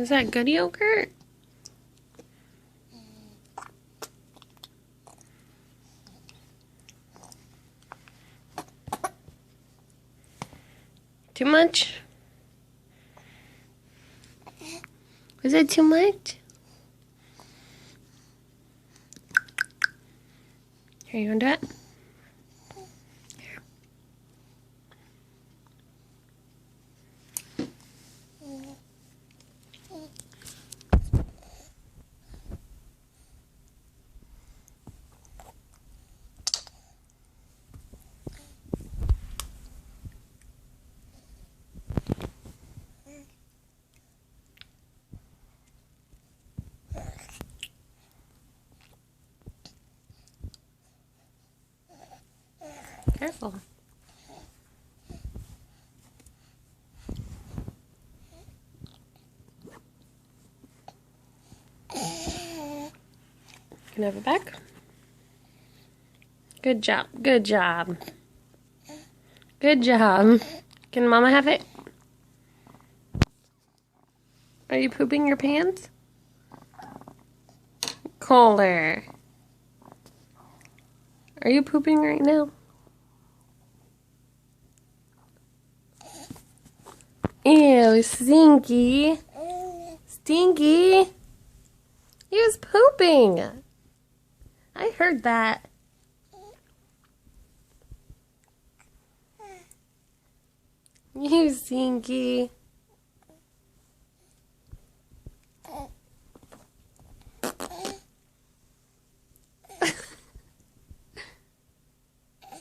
Is that good yogurt? Too much? Was it too much? Here, you want to do it? Careful. Can I have it back? Good job. Good job. Good job. Can Mama have it? Are you pooping your pants? Kohler. Are you pooping right now? Ew, stinky. Stinky. He was pooping. I heard that. You stinky.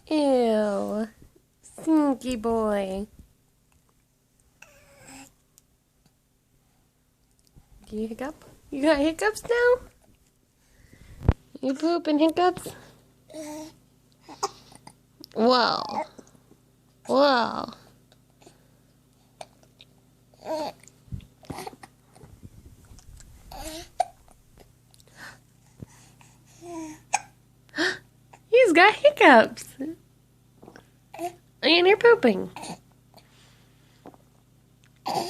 Ew. Stinky boy. Do you hiccup? You got hiccups now? You poop and hiccups? Whoa. Whoa. He's got hiccups. And you're pooping.